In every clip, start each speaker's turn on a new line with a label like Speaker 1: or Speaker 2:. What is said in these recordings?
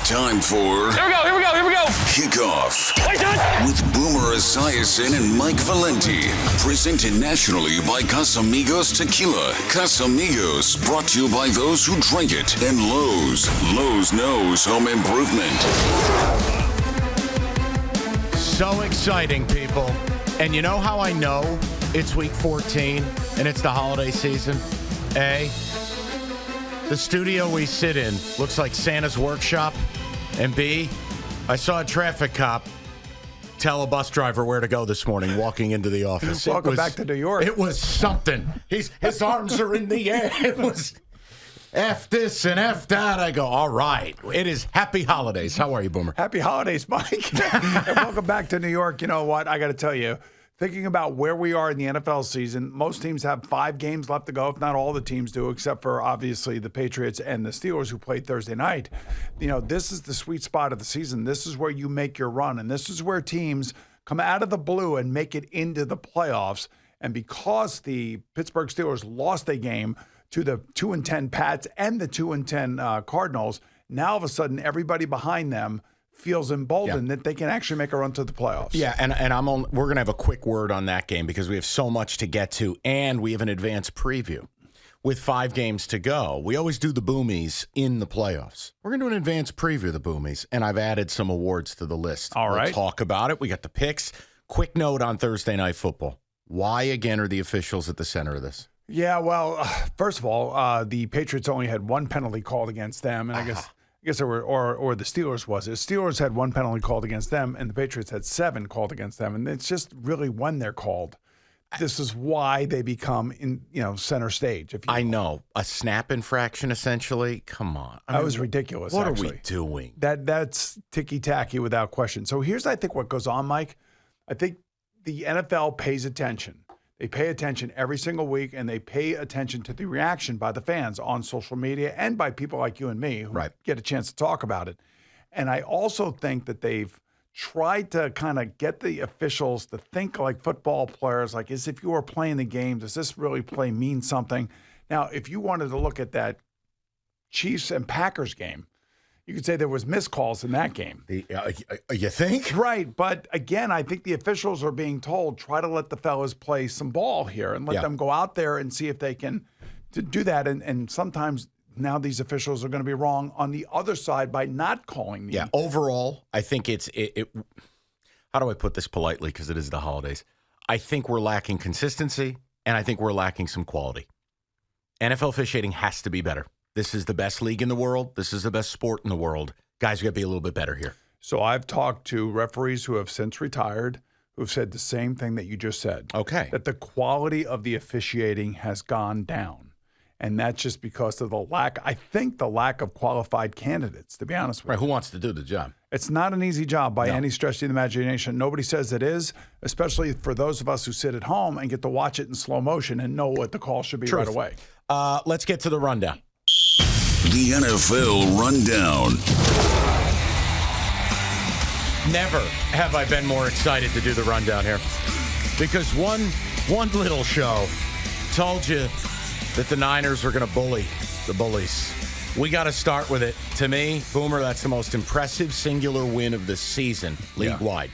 Speaker 1: Time for...
Speaker 2: Here we go.
Speaker 1: Kickoff.
Speaker 2: Wait, done.
Speaker 1: With Boomer Esiason and Mike Valenti. Presented nationally by Casamigos Tequila. Casamigos, brought to you by those who drink it. And Lowe's. Lowe's knows home improvement.
Speaker 3: So exciting, people. And you know how I know it's week 14 and it's the holiday season? A, the studio we sit in looks like Santa's workshop. And B, I saw a traffic cop tell a bus driver where to go this morning walking into the office.
Speaker 4: Welcome back to New York.
Speaker 3: It was something. His arms are in the air. It was F this and F that. I go, all right. It is happy holidays. How are you, Boomer?
Speaker 4: Happy holidays, Mike. And welcome back to New York. You know what? I got to tell you, thinking about where we are in the NFL season, most teams have 5 games left to go, if not all the teams do, except for obviously the Patriots and the Steelers who played Thursday night. You know, this is the sweet spot of the season. This is where you make your run, and this is where teams come out of the blue and make it into the playoffs. And because the Pittsburgh Steelers lost a game to the 2-10 Pats and the 2-10 Cardinals, now all of a sudden everybody behind them feels emboldened that they can actually make a run to the playoffs.
Speaker 3: Yeah, and we're going to have a quick word on that game because we have so much to get to, and we have an advanced preview. With 5 games to go, we always do the Boomies in the playoffs. We're going to do an advanced preview of the Boomies, and I've added some awards to the list.
Speaker 4: All right.
Speaker 3: We'll talk about it. We got the picks. Quick note on Thursday Night Football. Why, again, are the officials at the center of this?
Speaker 4: Yeah, well, first of all, the Patriots only had 1 penalty called against them, and I guess there were, or the Steelers was it. Steelers had 1 penalty called against them, and the Patriots had 7 called against them, and it's just really when they're called. This is why they become center stage. If you
Speaker 3: I know a snap infraction, essentially. Come on,
Speaker 4: that was ridiculous.
Speaker 3: What
Speaker 4: actually.
Speaker 3: are we doing?
Speaker 4: That's ticky tacky without question. So here's I think what goes on, Mike. I think the NFL pays attention. They pay attention every single week, and they pay attention to the reaction by the fans on social media and by people like you and me who get a chance to talk about it. And I also think that they've tried to kind of get the officials to think like football players, like as if you were playing the game, does this really play mean something? Now, if you wanted to look at that Chiefs and Packers game, you could say there was missed calls in that game.
Speaker 3: You think?
Speaker 4: Right. But again, I think the officials are being told, try to let the fellas play some ball here and let them go out there and see if they can do that. And sometimes now these officials are going to be wrong on the other side by not calling.
Speaker 3: Overall, I think it's how do I put this politely? Because it is the holidays. I think we're lacking consistency, and I think we're lacking some quality. NFL officiating has to be better. This is the best league in the world. This is the best sport in the world. Guys, we got to be a little bit better here.
Speaker 4: So I've talked to referees who have since retired who have said the same thing that you just said.
Speaker 3: Okay.
Speaker 4: That the quality of the officiating has gone down. And that's just because of the lack of qualified candidates, to be honest with you.
Speaker 3: Right, who wants to do the job?
Speaker 4: It's not an easy job by any stretch of the imagination. Nobody says it is, especially for those of us who sit at home and get to watch it in slow motion and know what the call should be right away.
Speaker 3: Let's get to the rundown.
Speaker 1: The NFL Rundown.
Speaker 3: Never have I been more excited to do the rundown here. Because one little show told you that the Niners were going to bully the bullies. We got to start with it. To me, Boomer, that's the most impressive singular win of the season, league-wide.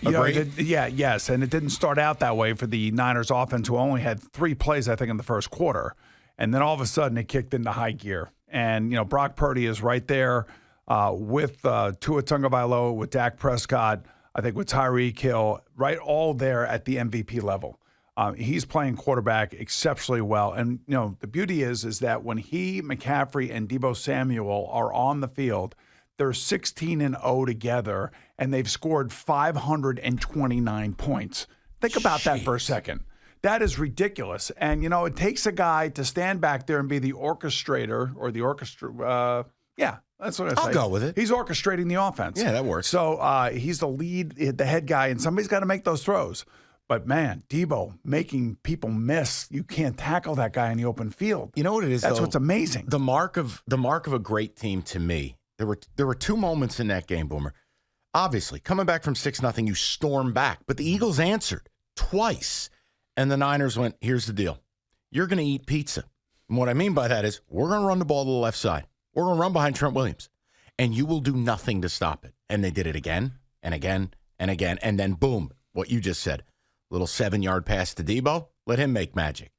Speaker 3: Agreed?
Speaker 4: Yes. And it didn't start out that way for the Niners offense, who only had 3 plays, I think, in the first quarter. And then all of a sudden, it kicked into high gear. And, Brock Purdy is right there with Tua Tagovailoa, with Dak Prescott, I think with Tyreek Hill, right all there at the MVP level. He's playing quarterback exceptionally well. And, the beauty is that when he, McCaffrey, and Deebo Samuel are on the field, they're 16-0 together, and they've scored 529 points. Think about that for a second. That is ridiculous. And, it takes a guy to stand back there and be the orchestrator or the orchestra. That's what I say.
Speaker 3: I'll go with it.
Speaker 4: He's orchestrating the offense.
Speaker 3: Yeah, that works.
Speaker 4: So he's the lead, the head guy, and somebody's got to make those throws. But, man, Deebo making people miss. You can't tackle that guy in the open field.
Speaker 3: You know what it is,
Speaker 4: That's
Speaker 3: though?
Speaker 4: what's amazing.
Speaker 3: The mark of a great team to me, there were 2 moments in that game, Boomer. Obviously, coming back from 6-0, you storm back. But the Eagles answered twice. And the Niners went, here's the deal. You're going to eat pizza. And what I mean by that is we're going to run the ball to the left side. We're going to run behind Trent Williams. and you will do nothing to stop it. And they did it again and again and again. And then, boom, what you just said, little 7-yard pass to Debo, let him make magic.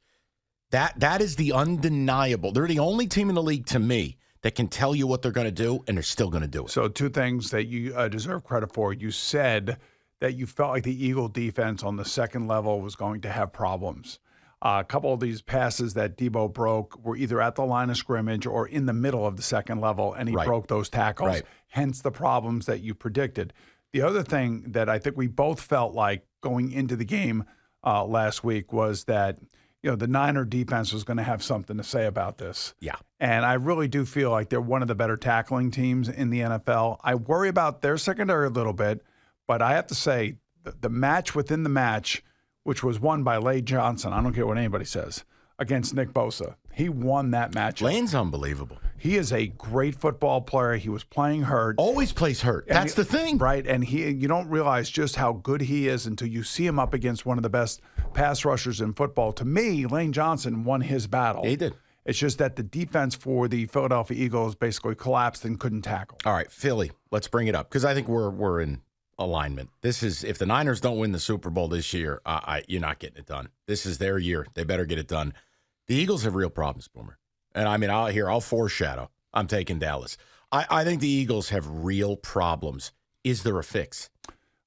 Speaker 3: That is the undeniable. They're the only team in the league, to me, that can tell you what they're going to do, and they're still going to do it.
Speaker 4: So 2 things that you deserve credit for. You said that you felt like the Eagle defense on the second level was going to have problems. A couple of these passes that Debo broke were either at the line of scrimmage or in the middle of the second level, and he broke those tackles, hence the problems that you predicted. The other thing that I think we both felt like going into the game last week was that, the Niner defense was going to have something to say about this.
Speaker 3: Yeah.
Speaker 4: And I really do feel like they're one of the better tackling teams in the NFL. I worry about their secondary a little bit, but I have to say the match within the match, which was won by Lane Johnson, I don't care what anybody says, against Nick Bosa. He won that match.
Speaker 3: Lane's unbelievable.
Speaker 4: He is a great football player. He was playing hurt.
Speaker 3: Always plays hurt. That's the thing.
Speaker 4: Right, and you don't realize just how good he is until you see him up against one of the best pass rushers in football. To me, Lane Johnson won his battle.
Speaker 3: He did.
Speaker 4: It's just that the defense for the Philadelphia Eagles basically collapsed and couldn't tackle.
Speaker 3: All right, Philly, let's bring it up because I think we're in alignment. This is, if the Niners don't win the Super Bowl this year, you're not getting it done. This is their year. They better get it done. The Eagles have real problems, Boomer. And I mean, I'll foreshadow. I'm taking Dallas. I think the Eagles have real problems. Is there a fix?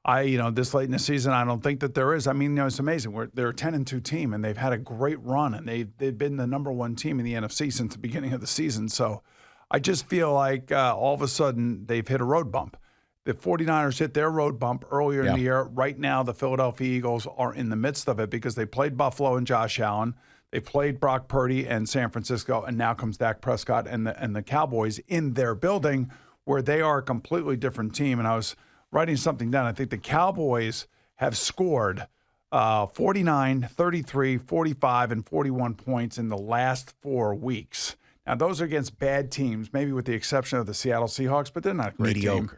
Speaker 4: This late in the season, I don't think that there is. I mean, it's amazing. They're a 10-2 team, and they've had a great run, and they've been the number 1 team in the NFC since the beginning of the season. So I just feel like all of a sudden they've hit a road bump. The 49ers hit their road bump earlier in the year. Right now, the Philadelphia Eagles are in the midst of it because they played Buffalo and Josh Allen. They played Brock Purdy and San Francisco, and now comes Dak Prescott and the Cowboys in their building where they are a completely different team. And I was writing something down. I think the Cowboys have scored 49, 33, 45, and 41 points in the last 4 weeks. Now, those are against bad teams, maybe with the exception of the Seattle Seahawks, but they're not a great team.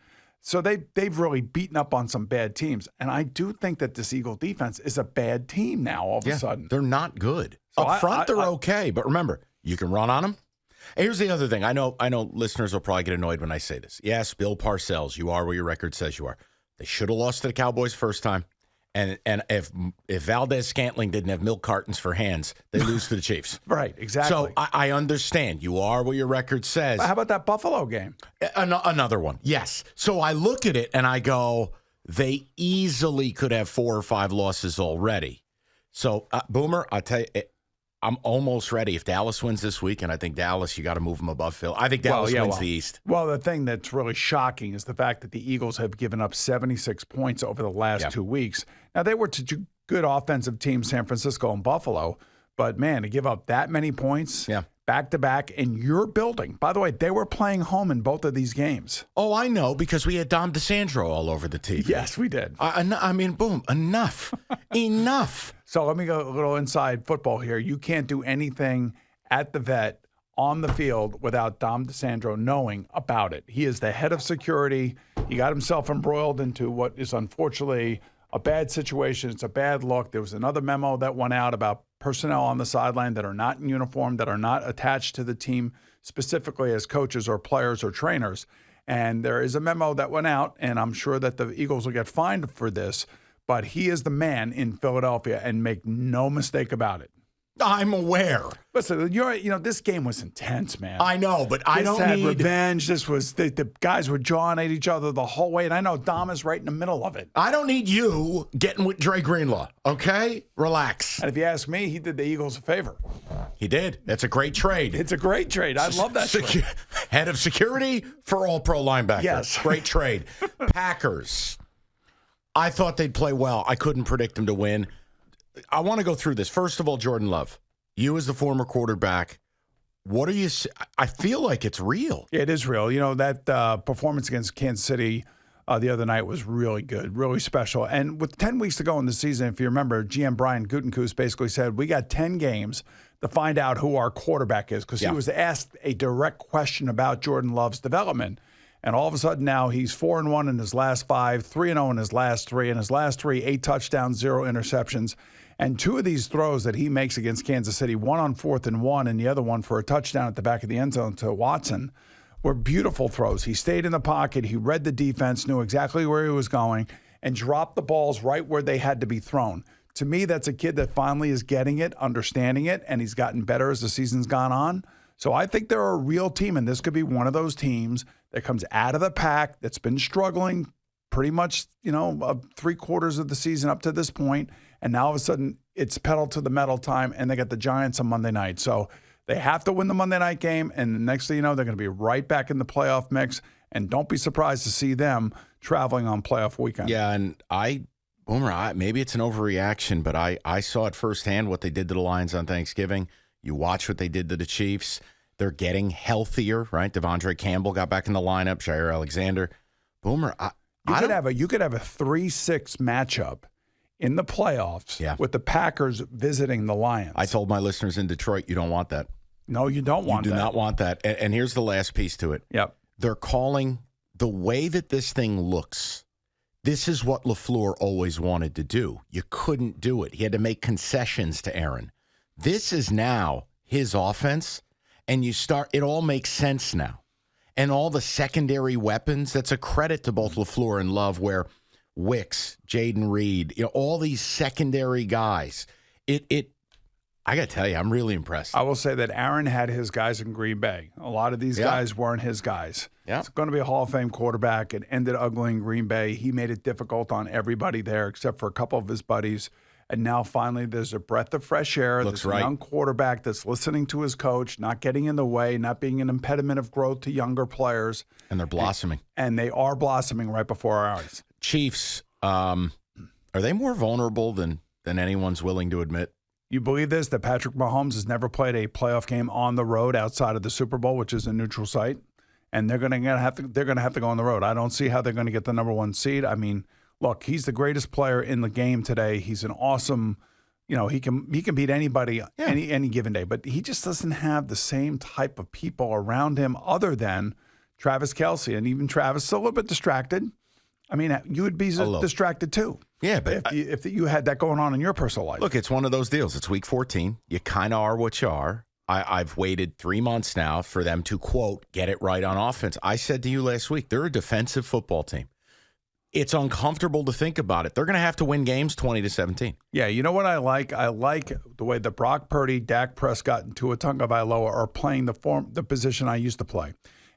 Speaker 4: So they've really beaten up on some bad teams. And I do think that this Eagle defense is a bad team now all of a sudden.
Speaker 3: They're not good.
Speaker 4: So
Speaker 3: Up front, they're okay. But remember, you can run on them. Here's the other thing. I know listeners will probably get annoyed when I say this. Yes, Bill Parcells, you are where your record says you are. They should have lost to the Cowboys first time. And if Valdez Scantling didn't have milk cartons for hands, they lose to the Chiefs.
Speaker 4: Right, exactly.
Speaker 3: So I understand. You are what your record says.
Speaker 4: How about that Buffalo game?
Speaker 3: Another one. Yes. So I look at it and I go, they easily could have 4 or 5 losses already. So, Boomer, I'll tell you, I'm almost ready. If Dallas wins this week, and I think Dallas, you got to move them above Phil. I think Dallas wins the East.
Speaker 4: Well, the thing that's really shocking is the fact that the Eagles have given up 76 points over the last 2 weeks. Now, they were to 2 good offensive teams, San Francisco and Buffalo. But, man, to give up that many points back-to-back in your building. By the way, they were playing home in both of these games.
Speaker 3: Oh, I know, because we had Dom Disandro all over the TV.
Speaker 4: Yes, we did.
Speaker 3: I mean, boom, enough. Enough.
Speaker 4: So let me go a little inside football here. You can't do anything at the vet on the field without Dom Disandro knowing about it. He is the head of security. He got himself embroiled into what is unfortunately a bad situation. It's a bad look. There was another memo that went out about personnel on the sideline that are not in uniform, that are not attached to the team specifically as coaches or players or trainers. And there is a memo that went out, and I'm sure that the Eagles will get fined for this. But he is the man in Philadelphia, and make no mistake about it.
Speaker 3: I'm aware.
Speaker 4: Listen, this game was intense, man.
Speaker 3: I know, but I don't need
Speaker 4: revenge. This was the guys were jawing at each other the whole way, and I know Dom is right in the middle of it.
Speaker 3: I don't need you getting with Dre Greenlaw. Okay, relax.
Speaker 4: And if you ask me, he did the Eagles a favor.
Speaker 3: He did. That's a great trade.
Speaker 4: It's a great trade. I love that trade.
Speaker 3: Head of security for All-Pro linebacker.
Speaker 4: Yes,
Speaker 3: great trade. Packers. I thought they'd play well. I couldn't predict them to win. I want to go through this. First of all, Jordan Love, you as the former quarterback, what are you – I feel like it's real.
Speaker 4: It is real. That performance against Kansas City the other night was really good, really special. And with 10 weeks to go in the season, if you remember, GM Brian Gutekunst basically said, we got 10 games to find out who our quarterback is, because he was asked a direct question about Jordan Love's development. And all of a sudden now he's 4-1 in his last 5, 3-0 in his last 3. In his last 3, 8 touchdowns, 0 interceptions. And 2 of these throws that he makes against Kansas City, one on 4th and 1 and the other one for a touchdown at the back of the end zone to Watson, were beautiful throws. He stayed in the pocket. He read the defense, knew exactly where he was going, and dropped the balls right where they had to be thrown. To me, that's a kid that finally is getting it, understanding it, and he's gotten better as the season's gone on. So I think they're a real team, and this could be one of those teams that comes out of the pack that's been struggling pretty much, 3/4 of the season up to this point, and now all of a sudden it's pedal to the metal time, and they got the Giants on Monday night. So they have to win the Monday night game, and the next thing you know, they're going to be right back in the playoff mix, and don't be surprised to see them traveling on playoff weekend.
Speaker 2: Yeah, and Boomer, maybe it's an overreaction, but I saw it firsthand what they did to the Lions on Thanksgiving. You watch what they did to the Chiefs. They're getting healthier, right? Devondre Campbell got back in the lineup. Jair Alexander. Boomer,
Speaker 4: you could have a 3-6 matchup in the playoffs with the Packers visiting the Lions.
Speaker 2: I told my listeners in Detroit, you don't want that.
Speaker 4: No, you don't want that.
Speaker 2: You do not want that. And here's the last piece to it.
Speaker 4: Yep.
Speaker 2: They're calling the way that this thing looks. This is what LaFleur always wanted to do. You couldn't do it. He had to make concessions to Aaron. This is now his offense, and it all makes sense now. And all the secondary weapons, that's a credit to both LaFleur and Love, where Wicks, Jaden Reed, all these secondary guys. I got to tell you, I'm really impressed.
Speaker 4: I will say that Aaron had his guys in Green Bay. A lot of these guys weren't his guys.
Speaker 2: Yeah.
Speaker 4: It's going to be a Hall of Fame quarterback. It ended ugly in Green Bay. He made it difficult on everybody there except for a couple of his buddies. And now finally there's a breath of fresh air.
Speaker 2: Looks
Speaker 4: there's a young quarterback that's listening to his coach, not getting in the way, not being an impediment of growth to younger players.
Speaker 2: And they're blossoming.
Speaker 4: And they are blossoming right before our eyes.
Speaker 2: Chiefs, are they more vulnerable than anyone's willing to admit?
Speaker 4: You believe this, that Patrick Mahomes has never played a playoff game on the road outside of the Super Bowl, which is a neutral site, and they're going to have to go on the road. I don't see how they're going to get the number one seed. I mean, look, he's the greatest player in the game today. He's an awesome, he can beat anybody any given day, but he just doesn't have the same type of people around him other than Travis Kelce, and even Travis is a little bit distracted. I mean, you would be distracted too.
Speaker 2: Yeah, but
Speaker 4: if you had that going on in your personal life.
Speaker 2: Look, it's one of those deals. It's week 14. You kind of are what you are. I've waited 3 months now for them to, quote, get it right on offense. I said to you last week, they're a defensive football team. It's uncomfortable to think about it. They're going to have to win games 20-17.
Speaker 4: Yeah, you know what I like? I like the way that Brock Purdy, Dak Prescott, and Tua Tagovailoa are playing the position I used to play.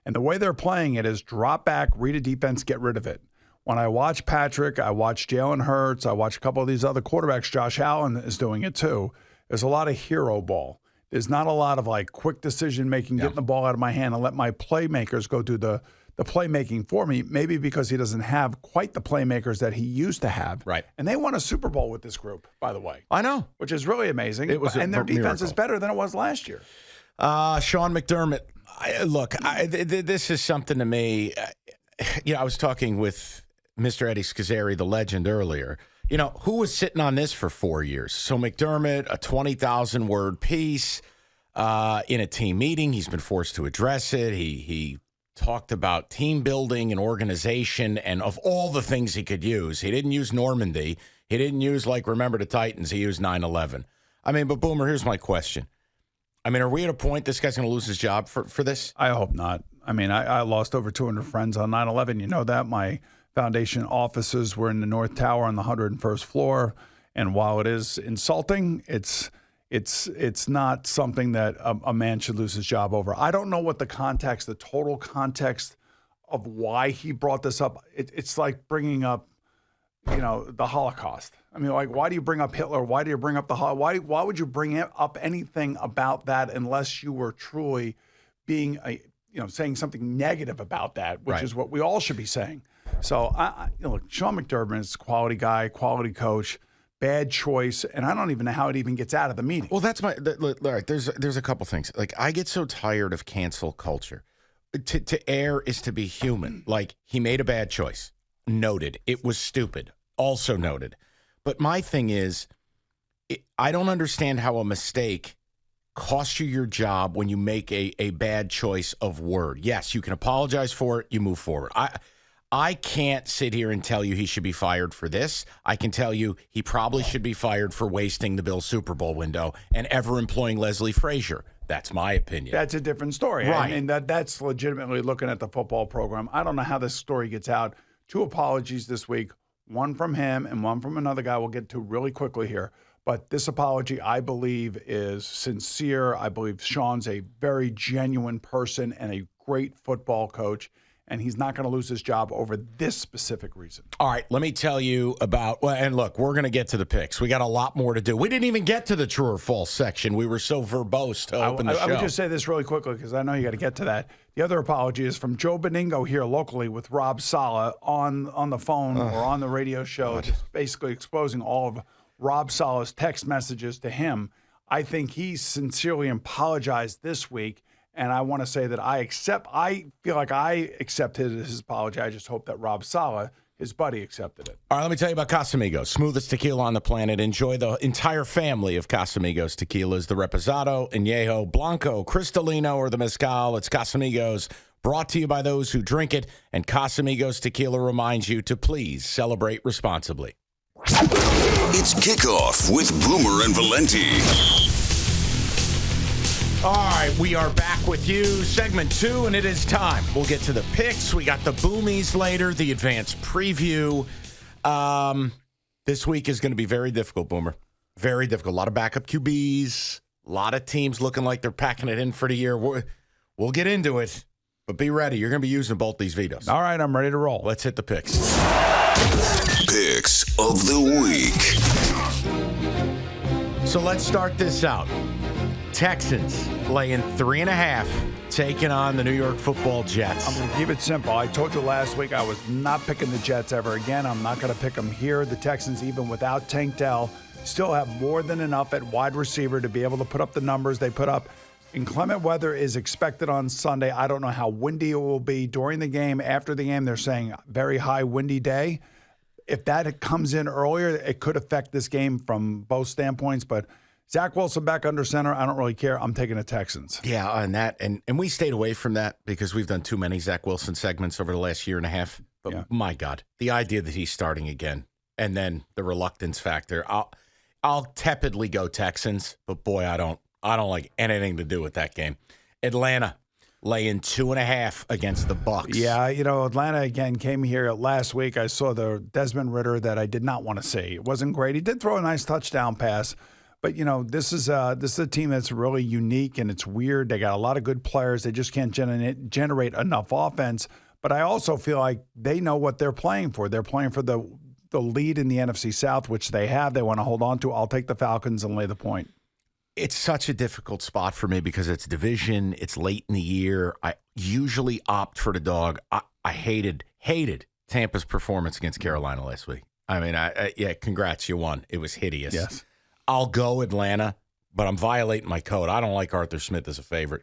Speaker 4: And the way they're playing it is drop back, read a defense, get rid of it. When I watch Patrick, I watch Jalen Hurts, I watch a couple of these other quarterbacks, Josh Allen is doing it too. There's a lot of hero ball. There's not a lot of quick decision making, getting the ball out of my hand and let my playmakers go do the playmaking for me, maybe because he doesn't have quite the playmakers that he used to have.
Speaker 2: Right.
Speaker 4: And they won a Super Bowl with this group, by the way.
Speaker 2: I know.
Speaker 4: Which is really amazing.
Speaker 2: And
Speaker 4: their defense is better than it was last year.
Speaker 2: Sean McDermott, this is something to me. I was talking with Mr. Eddie Scazzeri, the legend, earlier. Who was sitting on this for 4 years? So McDermott, a 20,000-word piece in a team meeting. He's been forced to address it. He talked about team building and organization and of all the things he could use. He didn't use Normandy. He didn't use, Remember the Titans. He used 9/11. But Boomer, here's my question. Are we at a point this guy's going to lose his job for this?
Speaker 4: I hope not. I lost over 200 friends on 9/11. You know that. My foundation offices were in the North Tower on the 101st floor. And while it is insulting, it's not something that a man should lose his job over. I don't know what the total context of why he brought this up. It's like bringing up, the Holocaust. Why do you bring up Hitler? Why do you bring up the Holocaust? Why would you bring up anything about that unless you were truly being saying something negative about that, which is what we all should be saying. So, look, Sean McDermott is a quality guy, quality coach, bad choice, and I don't even know how it even gets out of the meeting.
Speaker 2: Well, that's there's a couple things. I get so tired of cancel culture. To err is to be human. He made a bad choice. Noted. It was stupid. Also noted. But my thing is, I don't understand how a mistake costs you your job when you make a bad choice of word. Yes, you can apologize for it. You move forward. I can't sit here and tell you he should be fired for this. I can tell you he probably should be fired for wasting the Bills Super Bowl window and ever employing Leslie Frazier. That's my opinion.
Speaker 4: That's a different story.
Speaker 2: Right.
Speaker 4: I mean, that's legitimately looking at the football program. I don't know how this story gets out. 2 apologies this week, one from him and one from another guy we'll get to really quickly here. But this apology, I believe, is sincere. I believe Sean's a very genuine person and a great football coach, and he's not going to lose his job over this specific reason.
Speaker 2: All right, let me tell you about, well, and look, we're going to get to the picks. We got a lot more to do. We didn't even get to the true or false section. We were so verbose to open the show.
Speaker 4: I would just say this really quickly because I know you got to get to that. The other apology is from Joe Beningo here locally with Rob Saleh on the phone or on the radio show, just basically exposing all of Rob Saleh's text messages to him. I think he sincerely apologized this week. And I want to say that I feel like I accepted his apology. I just hope that Rob Saleh, his buddy, accepted it.
Speaker 2: All right, let me tell you about Casamigos, smoothest tequila on the planet. Enjoy the entire family of Casamigos tequilas, the Reposado, Añejo, Blanco, Cristalino, or the Mezcal. It's Casamigos, brought to you by those who drink it. And Casamigos tequila reminds you to please celebrate responsibly.
Speaker 1: It's Kickoff with Boomer and Valenti.
Speaker 2: All right, we are back with you, segment 2, and it is time. We'll get to the picks. We got the boomies later, the advanced preview. This week is going to be very difficult, Boomer. Very difficult. A lot of backup QBs, a lot of teams looking like they're packing it in for the year. We'll get into it, but be ready. You're going to be using both these vetoes.
Speaker 4: All right, I'm ready to roll.
Speaker 2: Let's hit the picks.
Speaker 1: Picks of the week.
Speaker 2: So let's start this out. Texans laying 3.5, taking on the New York Football Jets.
Speaker 4: I'm going to keep it simple. I told you last week I was not picking the Jets ever again. I'm not going to pick them here. The Texans, even without Tank Dell, still have more than enough at wide receiver to be able to put up the numbers they put up. Inclement weather is expected on Sunday. I don't know how windy it will be during the game. After the game, they're saying very high windy day. If that comes in earlier, it could affect this game from both standpoints, but Zach Wilson back under center. I don't really care. I'm taking the Texans.
Speaker 2: Yeah, on that. And we stayed away from that because we've done too many Zach Wilson segments over the last year and a half. But my God, the idea that he's starting again and then the reluctance factor. I'll tepidly go Texans, but boy, I don't like anything to do with that game. Atlanta laying 2.5 against the Bucks.
Speaker 4: Yeah, Atlanta again came here last week. I saw the Desmond Ridder that I did not want to see. It wasn't great. He did throw a nice touchdown pass. But, this is a team that's really unique and it's weird. They got a lot of good players. They just can't generate enough offense. But I also feel like they know what they're playing for. They're playing for the lead in the NFC South, which they have. They want to hold on to. I'll take the Falcons and lay the point.
Speaker 2: It's such a difficult spot for me because it's division. It's late in the year. I usually opt for the dog. I hated Tampa's performance against Carolina last week. I mean, congrats. You won. It was hideous.
Speaker 4: Yes.
Speaker 2: I'll go Atlanta, but I'm violating my code. I don't like Arthur Smith as a favorite.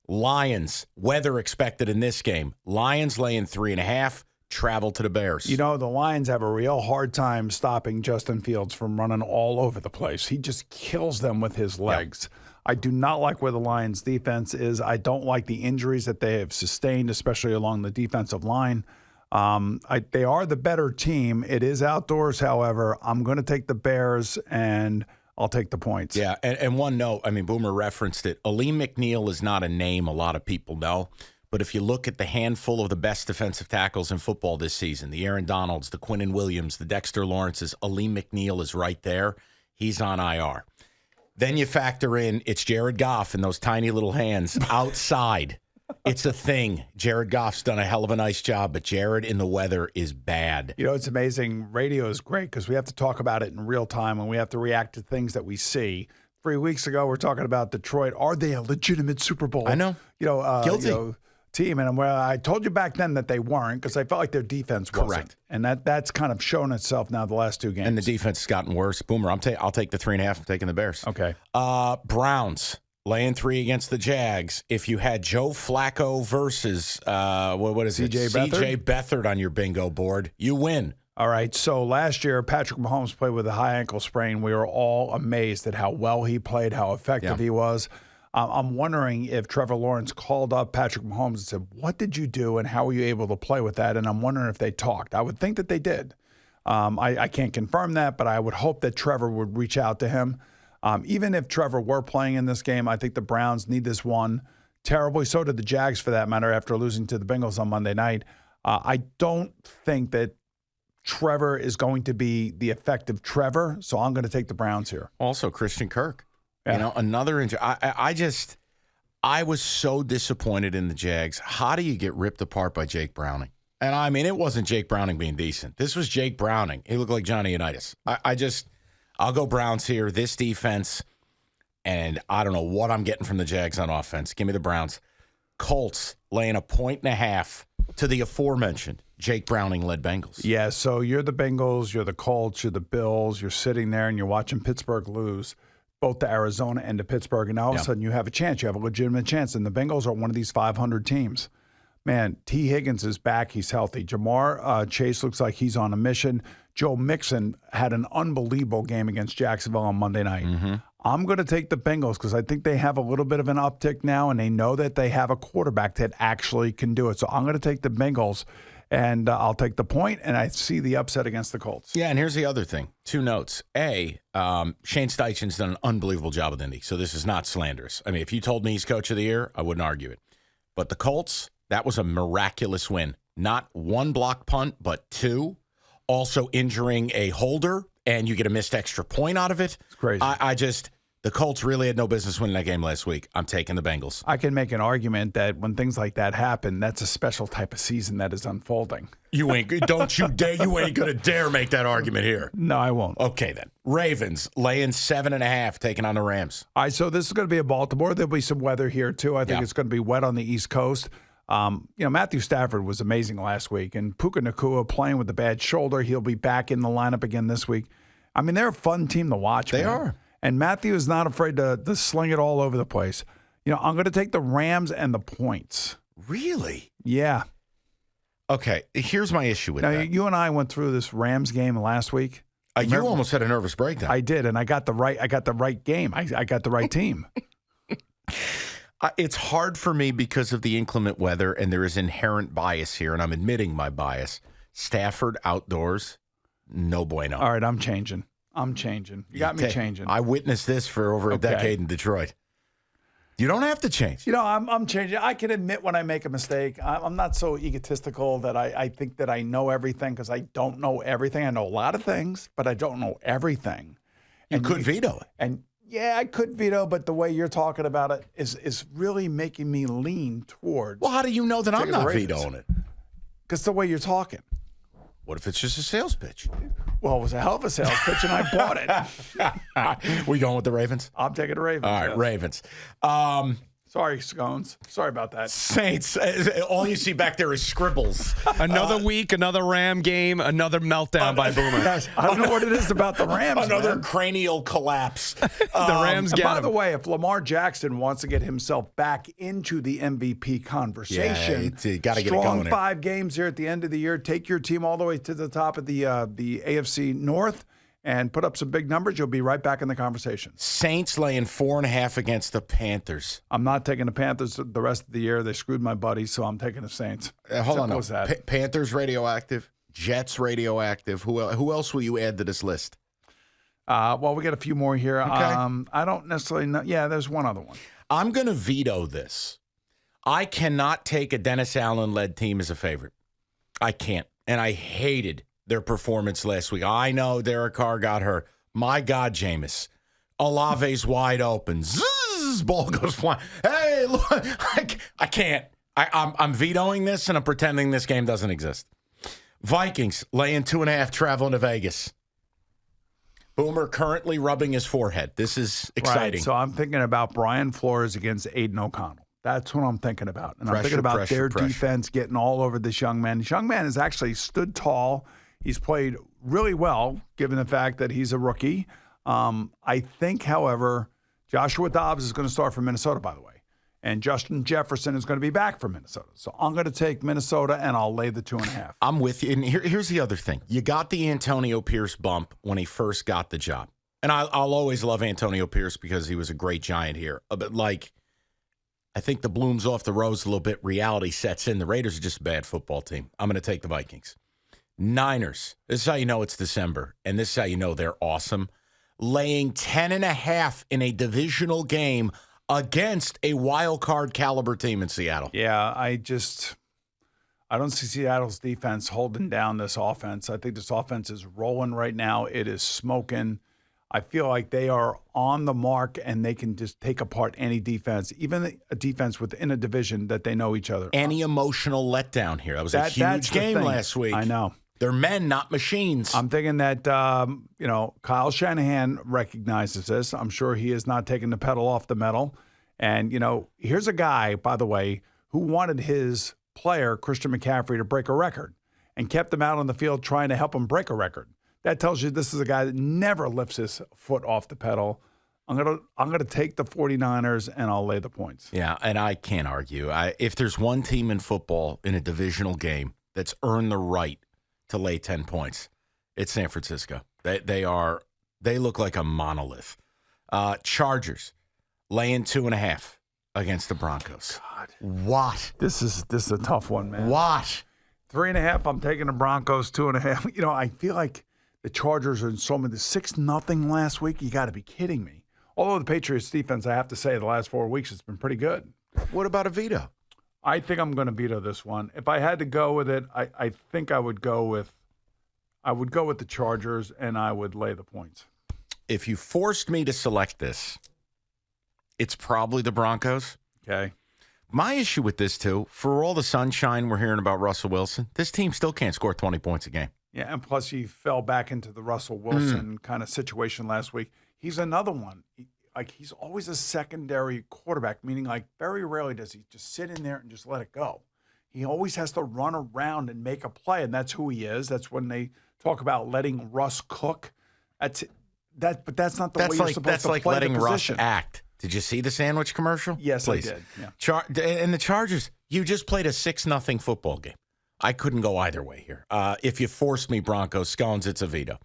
Speaker 2: Lions, weather expected in this game. Lions laying 3.5, travel to the Bears.
Speaker 4: The Lions have a real hard time stopping Justin Fields from running all over the place. He just kills them with his legs. Yep. I do not like where the Lions' defense is. I don't like the injuries that they have sustained, especially along the defensive line. They are the better team. It is outdoors, however. I'm going to take the Bears, and I'll take the points.
Speaker 2: Yeah, and one note, Boomer referenced it. Aleem McNeil is not a name a lot of people know, but if you look at the handful of the best defensive tackles in football this season, the Aaron Donalds, the Quinnen Williams, the Dexter Lawrences, Aleem McNeil is right there. He's on IR. Then you factor in it's Jared Goff and those tiny little hands outside. It's a thing. Jared Goff's done a hell of a nice job, but Jared in the weather is bad.
Speaker 4: It's amazing. Radio is great because we have to talk about it in real time and we have to react to things that we see. 3 weeks ago, we're talking about Detroit. Are they a legitimate Super Bowl?
Speaker 2: I know.
Speaker 4: Guilty. Team. And I told you back then that they weren't because I felt like their defense wasn't.
Speaker 2: Correct.
Speaker 4: And that's kind of shown itself now the last 2 games.
Speaker 2: And the defense has gotten worse. Boomer, I'll take the 3.5. I'm taking the Bears.
Speaker 4: Okay.
Speaker 2: Browns. Laying 3 against the Jags. If you had Joe Flacco versus, what is it? CJ Beathard on your bingo board, you win.
Speaker 4: All right. So last year, Patrick Mahomes played with a high ankle sprain. We were all amazed at how well he played, how effective he was. I'm wondering if Trevor Lawrence called up Patrick Mahomes and said, what did you do and how were you able to play with that? And I'm wondering if they talked. I would think that they did. I can't confirm that, but I would hope that Trevor would reach out to him. Even if Trevor were playing in this game, I think the Browns need this one terribly. So did the Jags, for that matter, after losing to the Bengals on Monday night. I don't think that Trevor is going to be the effective Trevor, so I'm going to take the Browns here.
Speaker 2: Also, Christian Kirk.
Speaker 4: Yeah.
Speaker 2: Another injury. I was so disappointed in the Jags. How do you get ripped apart by Jake Browning? And I mean, it wasn't Jake Browning being decent. This was Jake Browning. He looked like Johnny Unitas. I'll go Browns here. This defense, and I don't know what I'm getting from the Jags on offense. Give me the Browns. Colts laying 1.5 to the aforementioned Jake Browning-led Bengals.
Speaker 4: Yeah, so you're the Bengals, you're the Colts, you're the Bills. You're sitting there and you're watching Pittsburgh lose, both to Arizona and to Pittsburgh, and now all of a sudden you have a chance. You have a legitimate chance, and the Bengals are one of these 500 teams. Man, T. Higgins is back. He's healthy. Jamar Chase looks like he's on a mission. Joe Mixon had an unbelievable game against Jacksonville on Monday night. Mm-hmm. I'm going to take the Bengals because I think they have a little bit of an uptick now, and they know that they have a quarterback that actually can do it. So I'm going to take the Bengals, and I'll take the point, and I see the upset against the Colts.
Speaker 2: Yeah, and here's the other thing. 2 notes. A, Shane Steichen's done an unbelievable job with Indy, so this is not slanderous. I mean, if you told me he's coach of the year, I wouldn't argue it. But the Colts, that was a miraculous win. Not 1 block punt, but 2. Also injuring a holder, and you get a missed extra point out of it.
Speaker 4: It's crazy.
Speaker 2: The Colts really had no business winning that game last week. I'm taking the Bengals.
Speaker 4: I can make an argument that when things like that happen, that's a special type of season that is unfolding.
Speaker 2: You ain't gonna dare make that argument here.
Speaker 4: No, I won't.
Speaker 2: Okay then. Ravens laying 7.5, taking on the Rams.
Speaker 4: All right, so this is going to be a Baltimore. There'll be some weather here too. I think it's going to be wet on the East Coast. Matthew Stafford was amazing last week, and Puka Nacua playing with a bad shoulder. He'll be back in the lineup again this week. I mean, they're a fun team to watch.
Speaker 2: They
Speaker 4: man.
Speaker 2: are.
Speaker 4: And Matthew is not afraid to sling it all over the place. I'm going to take the Rams and the points.
Speaker 2: Really?
Speaker 4: Yeah.
Speaker 2: Okay, here's my issue with
Speaker 4: Now,
Speaker 2: that.
Speaker 4: you and I went through this Rams game last week.
Speaker 2: You almost had a nervous breakdown.
Speaker 4: I did, and I got the right game. I got the right team.
Speaker 2: It's hard for me because of the inclement weather, and there is inherent bias here, and I'm admitting my bias. Stafford outdoors, no bueno.
Speaker 4: All right, I'm changing. You got me changing.
Speaker 2: I witnessed this for over a decade in Detroit. You don't have to change.
Speaker 4: I'm changing. I can admit when I make a mistake. I'm not so egotistical that I think that I know everything, because I don't know everything. I know a lot of things, but I don't know everything.
Speaker 2: You could veto it.
Speaker 4: And yeah, I could veto, but the way you're talking about it is really making me lean towards.
Speaker 2: Well, how do you know that I'm not vetoing it?
Speaker 4: Because the way you're talking.
Speaker 2: What if it's just a sales pitch?
Speaker 4: Well, it was a hell of a sales pitch, and I bought it.
Speaker 2: We going with the Ravens?
Speaker 4: I'm taking the Ravens.
Speaker 2: All right,
Speaker 4: yes.
Speaker 2: Ravens.
Speaker 4: Sorry, Scones. Sorry about that.
Speaker 2: Saints. All you see back there is scribbles.
Speaker 5: Another week, another Ram game, another meltdown by Boomer.
Speaker 4: Yes, I don't know what it is about the Rams.
Speaker 2: Another cranial collapse.
Speaker 5: The Rams get
Speaker 4: By
Speaker 5: him.
Speaker 4: the way, if Lamar Jackson wants to get himself back into the MVP conversation,
Speaker 2: you got to get it
Speaker 4: strong
Speaker 2: going.
Speaker 4: 5 games here at the end of the year. Take your team all the way to the top of the AFC North and put up some big numbers. You'll be right back in the conversation.
Speaker 2: Saints laying 4.5 against the Panthers.
Speaker 4: I'm not taking the Panthers the rest of the year. They screwed my buddies, so I'm taking the Saints.
Speaker 2: Hold on.
Speaker 4: Simple as that.
Speaker 2: Panthers radioactive. Jets radioactive. Who else will you add to this list?
Speaker 4: Well, we got a few more here.
Speaker 2: Okay.
Speaker 4: I don't necessarily know. Yeah, there's one other one.
Speaker 2: I'm going to veto this. I cannot take a Dennis Allen-led team as a favorite. I can't. And I hated their performance last week. I know Derek Carr got hurt. My God, Jameis. Olave's wide open. Zzz, ball goes flying. Hey, look, I can't. I'm vetoing this, and I'm pretending this game doesn't exist. Vikings laying 2.5, traveling to Vegas. Boomer currently rubbing his forehead. This is exciting.
Speaker 4: Right, so I'm thinking about Brian Flores against Aiden O'Connell. That's what I'm thinking about. And I'm thinking about their defense getting all over this young man. This young man has actually stood tall. He's played really well, given the fact that he's a rookie. I think, however, Joshua Dobbs is going to start for Minnesota, by the way. And Justin Jefferson is going to be back for Minnesota. So I'm going to take Minnesota, and I'll lay the 2.5.
Speaker 2: I'm with you. And here's the other thing. You got the Antonio Pierce bump when he first got the job. And I'll always love Antonio Pierce because he was a great Giant here. But, I think the bloom's off the rose a little bit. Reality sets in. The Raiders are just a bad football team. I'm going to take the Vikings. Niners. This is how you know it's December, and this is how you know they're awesome. laying 10.5 in a divisional game against a wild card caliber team in Seattle.
Speaker 4: Yeah, I don't see Seattle's defense holding down this offense. I think this offense is rolling right now. It is smoking. I feel like they are on the mark, and they can just take apart any defense, even a defense within a division that they know each other.
Speaker 2: Any emotional letdown here. That was a huge game last week.
Speaker 4: I know.
Speaker 2: They're men, not machines.
Speaker 4: I'm thinking that, Kyle Shanahan recognizes this. I'm sure he is not taking the pedal off the metal. And, here's a guy, by the way, who wanted his player, Christian McCaffrey, to break a record and kept him out on the field trying to help him break a record. That tells you this is a guy that never lifts his foot off the pedal. I'm gonna take the 49ers, and I'll lay the points.
Speaker 2: Yeah, and I can't argue. If there's one team in football in a divisional game that's earned the right to lay 10 points, it's San Francisco. They look like a monolith. Chargers laying 2.5 against the Broncos.
Speaker 4: God,
Speaker 2: what?
Speaker 4: This is a tough one, man.
Speaker 2: What?
Speaker 4: 3.5. I'm taking the Broncos. 2.5. I feel like the Chargers are in so many. 6-0 last week. You got to be kidding me. Although the Patriots defense, I have to say, the last 4 weeks it's been pretty good.
Speaker 2: What about a veto?
Speaker 4: I think I'm going to veto this one. If I had to go with it, I think I would go with the Chargers, and I would lay the points.
Speaker 2: If you forced me to select this, it's probably the Broncos.
Speaker 4: Okay.
Speaker 2: My issue with this, too, for all the sunshine we're hearing about Russell Wilson, this team still can't score 20 points a game.
Speaker 4: Yeah, and plus he fell back into the Russell Wilson kind of situation last week. He's another one. He's always a secondary quarterback, meaning very rarely does he just sit in there and just let it go. He always has to run around and make a play, and that's who he is. That's when they talk about letting Russ cook. But that's not the way you're supposed to play the position.
Speaker 2: That's like letting Russ act. Did you see the sandwich commercial?
Speaker 4: Yes,
Speaker 2: Please.
Speaker 4: I did. Yeah.
Speaker 2: And the Chargers, you just played a 6-0 football game. I couldn't go either way here. If you forced me, Broncos, Scones, it's a veto.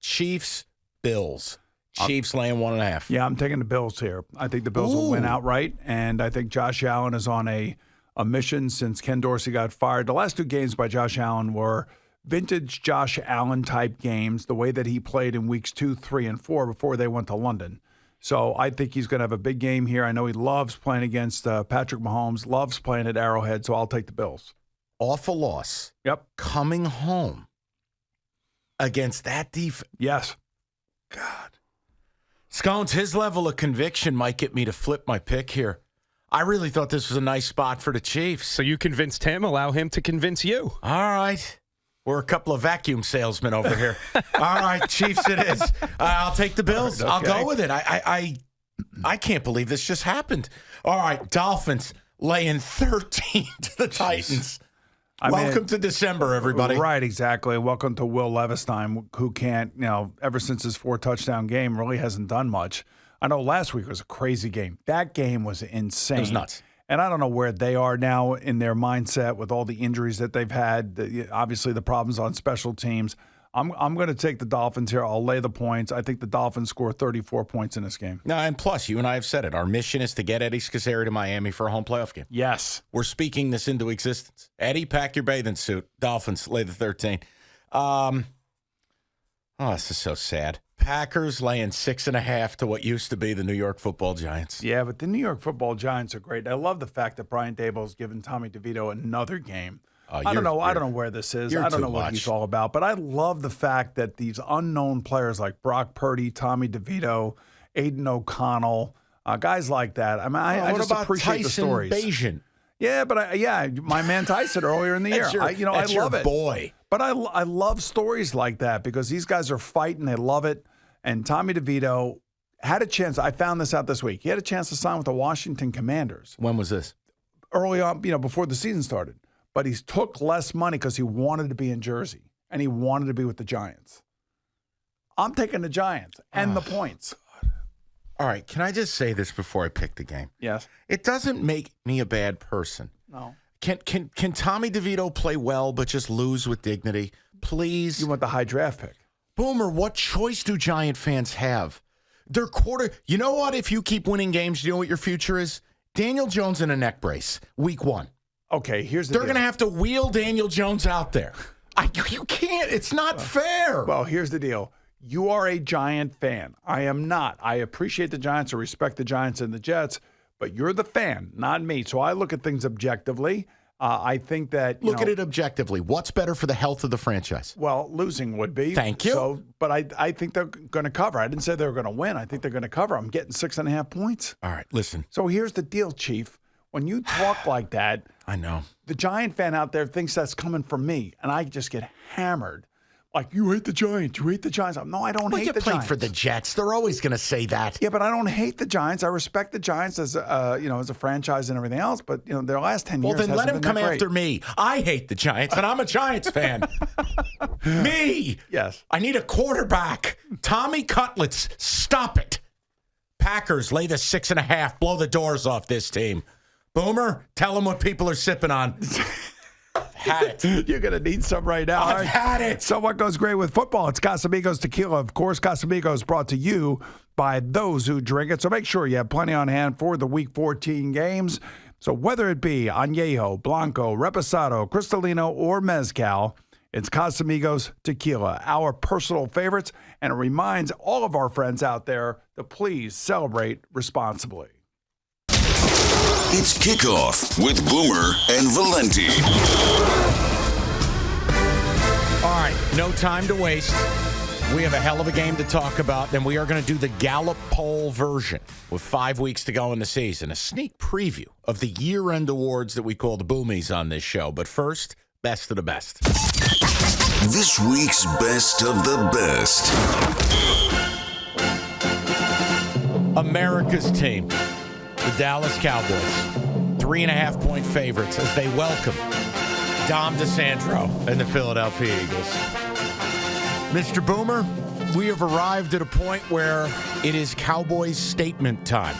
Speaker 2: Chiefs, Bills. Chiefs laying 1.5.
Speaker 4: Yeah, I'm taking the Bills here. I think the Bills will win outright, and I think Josh Allen is on a mission since Ken Dorsey got fired. The last 2 games by Josh Allen were vintage Josh Allen type games, the way that he played in weeks 2, 3, and 4 before they went to London. So I think he's going to have a big game here. I know he loves playing against Patrick Mahomes, loves playing at Arrowhead, so I'll take the Bills.
Speaker 2: Off a loss.
Speaker 4: Yep.
Speaker 2: Coming home against that defense.
Speaker 4: Yes.
Speaker 2: God. Scones, his level of conviction might get me to flip my pick here. I really thought this was a nice spot for the Chiefs.
Speaker 5: So you convinced him, allow him to convince you.
Speaker 2: All right. We're a couple of vacuum salesmen over here. All right, Chiefs it is. I'll take the Bills.
Speaker 4: Okay.
Speaker 2: I'll go with it. I can't believe this just happened. All right, Dolphins laying 13 to the Titans. Welcome to December, everybody.
Speaker 4: Right, exactly. Welcome to Will Levis time, who can't, ever since his 4-touchdown game, really hasn't done much. I know last week was a crazy game. That game was insane.
Speaker 2: It was nuts.
Speaker 4: And I don't know where they are now in their mindset with all the injuries that they've had, obviously the problems on special teams. I'm going to take the Dolphins here. I'll lay the points. I think the Dolphins score 34 points in this game.
Speaker 2: No, and plus, you and I have said it. Our mission is to get Eddie Scazzeri to Miami for a home playoff game.
Speaker 4: Yes.
Speaker 2: We're speaking this into existence. Eddie, pack your bathing suit. Dolphins, lay the 13. This is so sad. Packers laying 6.5 to what used to be the New York Football Giants.
Speaker 4: Yeah, but the New York Football Giants are great. I love the fact that Brian Daboll's given Tommy DeVito another game. I don't know where this is. I don't know what he's all about. But I love the fact that these unknown players like Brock Purdy, Tommy DeVito, Aiden O'Connell, guys like that. I mean, I just appreciate the stories.
Speaker 2: Bayesian?
Speaker 4: Yeah, but my man Tyson earlier in the year. I love it.
Speaker 2: Boy.
Speaker 4: But I love stories like that because these guys are fighting. They love it. And Tommy DeVito had a chance. I found this out this week. He had a chance to sign with the Washington Commanders.
Speaker 2: When was this?
Speaker 4: Early on, before the season started. But he took less money because he wanted to be in Jersey and he wanted to be with the Giants. I'm taking the Giants and the points.
Speaker 2: God. All right, can I just say this before I pick the game?
Speaker 4: Yes.
Speaker 2: It doesn't make me a bad person.
Speaker 4: No.
Speaker 2: Can Tommy DeVito play well but just lose with dignity? Please.
Speaker 4: You want the high draft pick.
Speaker 2: Boomer, what choice do Giant fans have? Their quarter. You know what? If you keep winning games, you know what your future is? Daniel Jones in a neck brace, week 1.
Speaker 4: Okay, here's the
Speaker 2: They're
Speaker 4: deal.
Speaker 2: going to have to wheel Daniel Jones out there. You can't. It's not fair.
Speaker 4: Well, here's the deal. You are a Giant fan. I am not. I appreciate the Giants. I respect the Giants and the Jets, but you're the fan, not me. So I look at things objectively. I think that
Speaker 2: Look at it objectively. What's better for the health of the franchise?
Speaker 4: Well, losing would be.
Speaker 2: Thank you.
Speaker 4: So, but I think they're going to cover. I didn't say they were going to win. I think they're going to cover. I'm getting 6.5 points.
Speaker 2: All right, listen.
Speaker 4: So here's the deal, Chief. When you talk like that,
Speaker 2: I know.
Speaker 4: The Giant fan out there thinks that's coming from me, and I just get hammered. Like, you hate the Giants. You hate the Giants. No, I don't hate the Giants.
Speaker 2: You played for the Jets. They're always going to say that.
Speaker 4: Yeah, but I don't hate the Giants. I respect the Giants as as a franchise and everything else. But their last 10 years.
Speaker 2: Well, then let him come after me. I hate the Giants, and I'm a Giants fan. Me.
Speaker 4: Yes.
Speaker 2: I need a quarterback. Tommy Cutlets. Stop it. Packers lay the 6.5. Blow the doors off this team. Boomer, tell them what people are sipping on. Had it.
Speaker 4: You're going to need some right now.
Speaker 2: I've had it.
Speaker 4: So what goes great with football? It's Casamigos Tequila. Of course, Casamigos brought to you by those who drink it. So make sure you have plenty on hand for the Week 14 games. So whether it be Añejo, Blanco, Reposado, Cristalino, or Mezcal, it's Casamigos Tequila, our personal favorites. And it reminds all of our friends out there to please celebrate responsibly.
Speaker 1: It's Kickoff with Boomer and Valenti.
Speaker 2: All right, no time to waste. We have a hell of a game to talk about, and we are going to do the Gallup poll version with 5 weeks to go in the season. A sneak preview of the year-end awards that we call the Boomies on this show. But first, best of the best.
Speaker 1: This week's best of the best.
Speaker 2: America's team, the Dallas Cowboys, 3.5-point favorites as they welcome Dom Disandro and the Philadelphia Eagles. Mr. Boomer, we have arrived at a point where it is Cowboys statement time.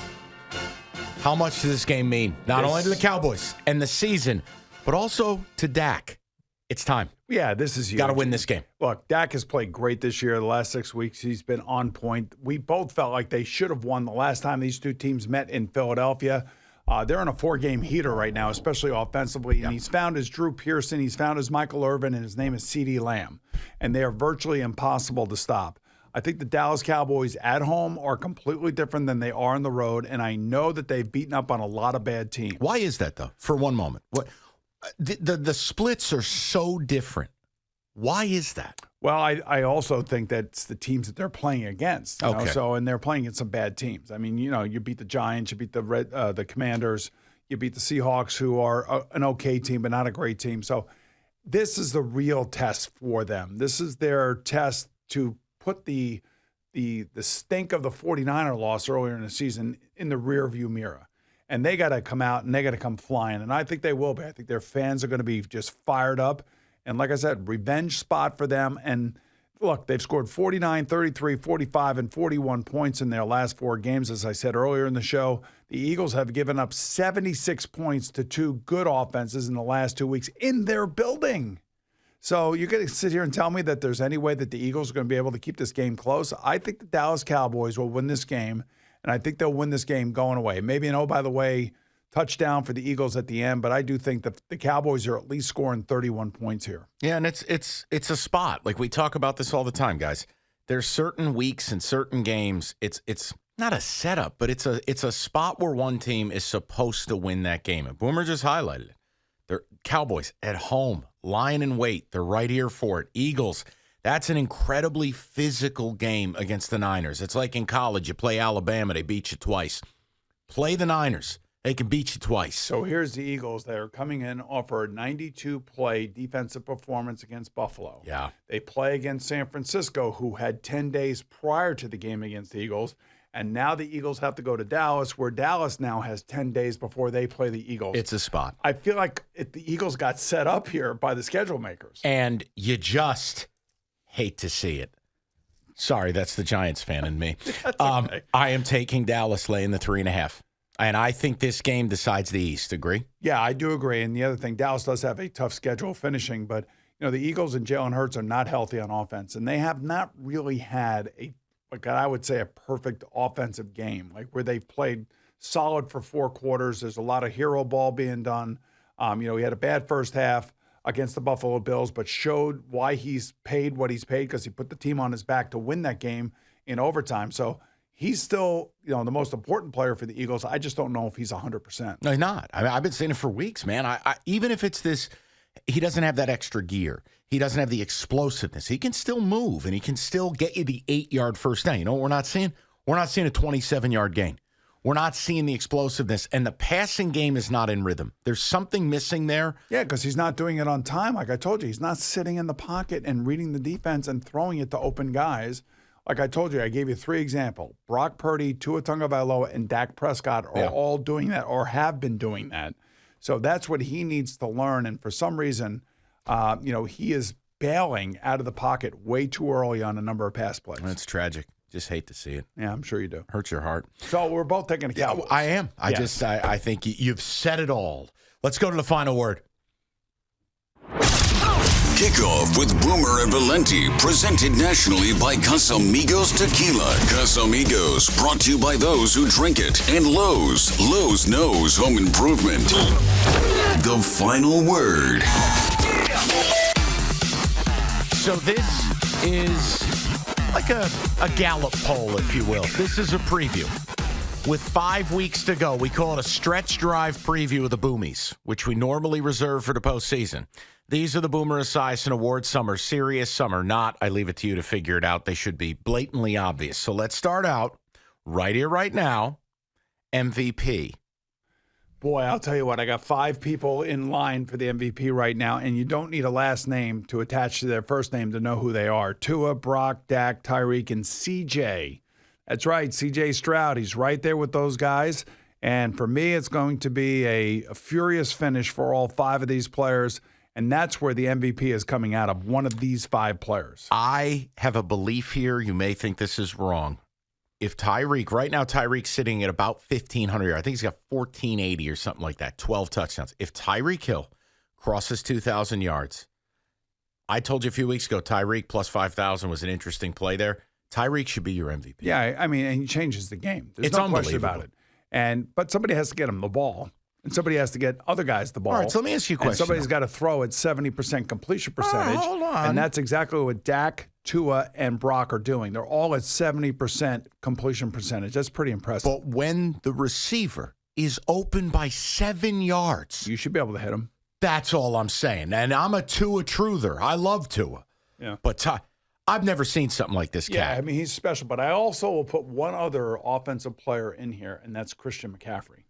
Speaker 2: How much does this game mean? Not only to the Cowboys and the season, but also to Dak. It's time.
Speaker 4: Yeah, this is huge.
Speaker 2: Got to win this game.
Speaker 4: Look, Dak has played great this year. The last 6 weeks, he's been on point. We both felt like they should have won the last time these two teams met in Philadelphia. They're in a 4-game heater right now, especially offensively. And he's found his Drew Pearson, he's found his Michael Irvin, and his name is CeeDee Lamb. And they are virtually impossible to stop. I think the Dallas Cowboys at home are completely different than they are on the road. And I know that they've beaten up on a lot of bad teams.
Speaker 2: Why is that, though? For one moment. What the splits are so different. Why is that?
Speaker 4: Well, I also think that's the teams that they're playing against. You know?
Speaker 2: Okay.
Speaker 4: So, and they're playing against some bad teams. I mean, you beat the Giants, you beat the Commanders, you beat the Seahawks, who are an okay team but not a great team. So, this is the real test for them. This is their test to put the stink of the 49er loss earlier in the season in the rearview mirror. And they got to come out and they got to come flying. And I think they will be. I think their fans are going to be just fired up. And like I said, revenge spot for them. And look, they've scored 49, 33, 45, and 41 points in their last 4 games. As I said earlier in the show, the Eagles have given up 76 points to 2 good offenses in the last 2 weeks in their building. So you're going to sit here and tell me that there's any way that the Eagles are going to be able to keep this game close? I think the Dallas Cowboys will win this game, and I think they'll win this game going away. Maybe an, oh, by the way, touchdown for the Eagles at the end, but I do think that the Cowboys are at least scoring 31 points here.
Speaker 2: Yeah, and it's a spot. Like we talk about this all the time, guys. There's certain weeks and certain games. It's not a setup, but it's a spot where one team is supposed to win that game. And Boomer just highlighted it. They're Cowboys at home, lying in wait. They're right here for it. Eagles, that's an incredibly physical game against the Niners. It's like in college, you play Alabama, they beat you twice. Play the Niners. They can beat you twice.
Speaker 4: So here's the Eagles. They're coming in off a 92-play defensive performance against Buffalo.
Speaker 2: Yeah.
Speaker 4: They play against San Francisco, who had 10 days prior to the game against the Eagles. And now the Eagles have to go to Dallas, where Dallas now has 10 days before they play the Eagles.
Speaker 2: It's a spot.
Speaker 4: I feel like the Eagles got set up here by the schedule makers.
Speaker 2: And you just hate to see it. Sorry, that's the Giants fan in me.
Speaker 4: Okay.
Speaker 2: I am taking Dallas laying the 3.5. And I think this game decides the East. Agree?
Speaker 4: Yeah, I do agree. And the other thing, Dallas does have a tough schedule finishing, but the Eagles and Jalen Hurts are not healthy on offense, and they have not really had I would say a perfect offensive game, like where they've played solid for 4 quarters. There's a lot of hero ball being done. We had a bad first half. against the Buffalo Bills, but showed why he's paid what he's paid because he put the team on his back to win that game in overtime. So he's still, the most important player for the Eagles. I just don't know if he's 100%.
Speaker 2: No, he's not. I mean, I've been saying it for weeks, man. I even if it's this, he doesn't have that extra gear. He doesn't have the explosiveness. He can still move, and he can still get you the 8-yard first down. You know what we're not seeing? We're not seeing a 27-yard gain. We're not seeing the explosiveness, and the passing game is not in rhythm. There's something missing there.
Speaker 4: Yeah, because he's not doing it on time. Like I told you, he's not sitting in the pocket and reading the defense and throwing it to open guys. Like I told you, I gave you 3 examples. Brock Purdy, Tua Tagovailoa, and Dak Prescott are all doing that or have been doing that. So that's what he needs to learn. And for some reason, he is bailing out of the pocket way too early on a number of pass plays.
Speaker 2: That's tragic. Just hate to see it.
Speaker 4: Yeah, I'm sure you do.
Speaker 2: Hurts your heart.
Speaker 4: So we're both taking a Cowboys.
Speaker 2: I am. I think you've said it all. Let's go to the final word.
Speaker 1: Kickoff with Boomer and Valenti, presented nationally by Casamigos Tequila. Casamigos, brought to you by those who drink it. And Lowe's. Lowe's knows home improvement. The final word.
Speaker 2: So this is like a Gallup poll, if you will. This is a preview. With 5 weeks to go, we call it a stretch drive preview of the Boomies, which we normally reserve for the postseason. These are the Boomer Esiason Awards. Some are serious, some are not. I leave it to you to figure it out. They should be blatantly obvious. So let's start out right here, right now. MVP.
Speaker 4: Boy, I'll tell you what, I got 5 people in line for the MVP right now, and you don't need a last name to attach to their first name to know who they are. Tua, Brock, Dak, Tyreek, and CJ. That's right, CJ Stroud. He's right there with those guys. And for me, it's going to be a furious finish for all 5 of these players. And that's where the MVP is coming out of, one of these 5 players.
Speaker 2: I have a belief here. You may think this is wrong. If Tyreek, right now Tyreek's sitting at about 1,500 yards. I think he's got 1,480 or something like that, 12 touchdowns. If Tyreek Hill crosses 2,000 yards, I told you a few weeks ago, Tyreek plus 5,000 was an interesting play there. Tyreek should be your MVP.
Speaker 4: Yeah, I mean, and he changes the game. There's
Speaker 2: It's
Speaker 4: no question
Speaker 2: unbelievable.
Speaker 4: about it. But somebody has to get him the ball. And somebody has to get other guys the ball.
Speaker 2: All right, so let me ask you a question.
Speaker 4: And somebody's got to throw at 70% completion percentage.
Speaker 2: hold on.
Speaker 4: And that's exactly what Dak, Tua, and Brock are doing. They're all at 70% completion percentage. That's pretty impressive.
Speaker 2: But when the receiver is open by 7 yards,
Speaker 4: You should be able to hit him.
Speaker 2: that's all I'm saying. And I'm a Tua truther. I love Tua.
Speaker 4: Yeah.
Speaker 2: But I've never seen something like this
Speaker 4: Yeah,
Speaker 2: cat.
Speaker 4: I mean, he's special. But I also will put one other offensive player in here, and that's Christian McCaffrey.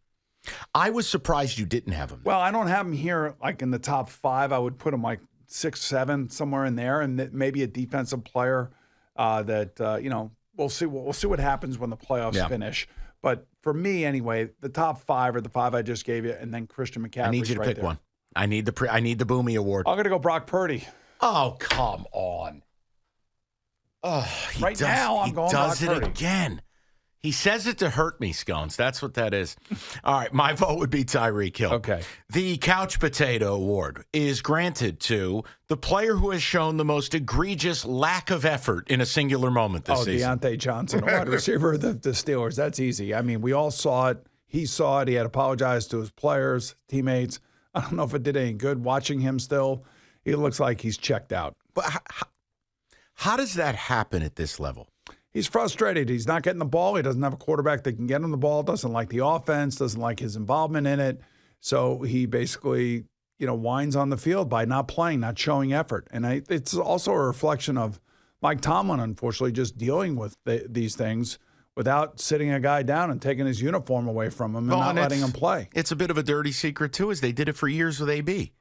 Speaker 2: I was surprised you didn't have him.
Speaker 4: Well, I don't have him here like in the top 5. I would put him like 6, 7, somewhere in there, and maybe a defensive player we'll see. We'll see what happens when the playoffs finish. But for me, anyway, the top 5 are the 5 I just gave you, and then Christian McCaffrey.
Speaker 2: I need you to pick one. I need the Boomy Award.
Speaker 4: I'm going to go Brock Purdy.
Speaker 2: Oh, come on. Oh, he
Speaker 4: I'm going
Speaker 2: does
Speaker 4: Brock
Speaker 2: it
Speaker 4: Purdy.
Speaker 2: again. He says it to hurt me, Scones. That's what that is. All right, my vote would be Tyreek Hill.
Speaker 4: Okay.
Speaker 2: The Couch Potato Award is granted to the player who has shown the most egregious lack of effort in a singular moment this season.
Speaker 4: Deontay Johnson, a wide receiver of the Steelers. That's easy. I mean, we all saw it. He saw it. He had apologized to his players, teammates. I don't know if it did any good watching him still. He looks like he's checked out.
Speaker 2: But how does that happen at this level?
Speaker 4: He's frustrated. He's not getting the ball. He doesn't have a quarterback that can get him the ball, doesn't like the offense, doesn't like his involvement in it. So he basically, whines on the field by not playing, not showing effort. And it's also a reflection of Mike Tomlin, unfortunately, just dealing with these things without sitting a guy down and taking his uniform away from him and not letting him play.
Speaker 2: It's a bit of a dirty secret, too, as they did it for years with AB.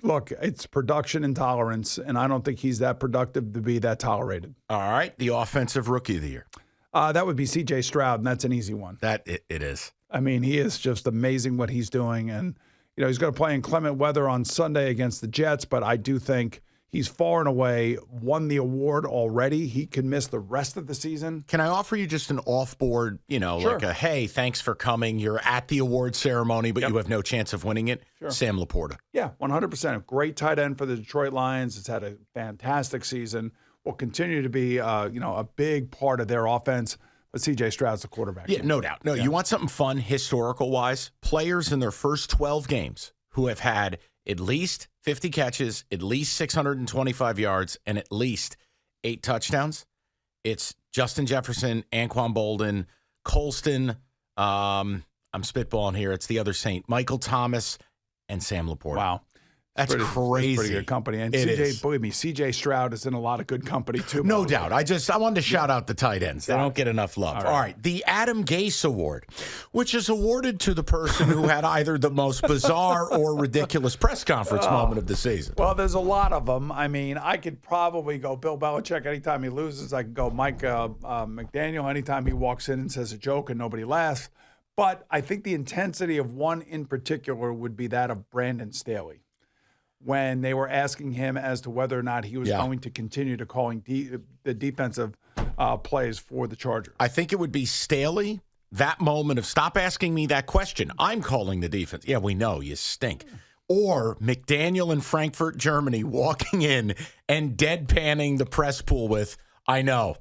Speaker 4: Look, it's production intolerance, and I don't think he's that productive to be that tolerated.
Speaker 2: All right, the Offensive Rookie of the Year.
Speaker 4: That would be C.J. Stroud, and that's an easy one.
Speaker 2: It is.
Speaker 4: I mean, he is just amazing what he's doing, and he's going to play in clement weather on Sunday against the Jets, but I do think he's far and away won the award already. He can miss the rest of the season.
Speaker 2: Can I offer you just an off-board,
Speaker 4: Sure.
Speaker 2: like a, hey, thanks for coming. You're at the award ceremony, but
Speaker 4: Yep.
Speaker 2: you have no chance of winning it?
Speaker 4: Sure.
Speaker 2: Sam Laporta.
Speaker 4: Yeah, 100%. A great tight end for the Detroit Lions. It's had a fantastic season. Will continue to be, a big part of their offense. But C.J. Stroud's the quarterback.
Speaker 2: Yeah, no doubt. No, you want something fun, historical-wise? Players in their first 12 games who have had at least 50 catches, at least 625 yards, and at least 8 touchdowns. It's Justin Jefferson, Anquan Bolden, Colston. I'm spitballing here. It's the other Saint, Michael Thomas, and Sam Laporta.
Speaker 4: Wow.
Speaker 2: That's crazy.
Speaker 4: That's pretty good company. And believe me, CJ Stroud is in a lot of good company too.
Speaker 2: No doubt. I wanted to shout out the tight ends. They don't get enough love. All right. The Adam Gase Award, which is awarded to the person who had either the most bizarre or ridiculous press conference moment of the season.
Speaker 4: Well, there's a lot of them. I mean, I could probably go Bill Belichick anytime he loses. I could go Mike McDaniel anytime he walks in and says a joke and nobody laughs. But I think the intensity of one in particular would be that of Brandon Staley, when they were asking him as to whether or not he was going to continue to calling the defensive plays for the Chargers.
Speaker 2: I think it would be Staley, that moment of stop asking me that question. I'm calling the defense. Yeah, we know you stink. Or McDaniel in Frankfurt, Germany, walking in and deadpanning the press pool with, I know,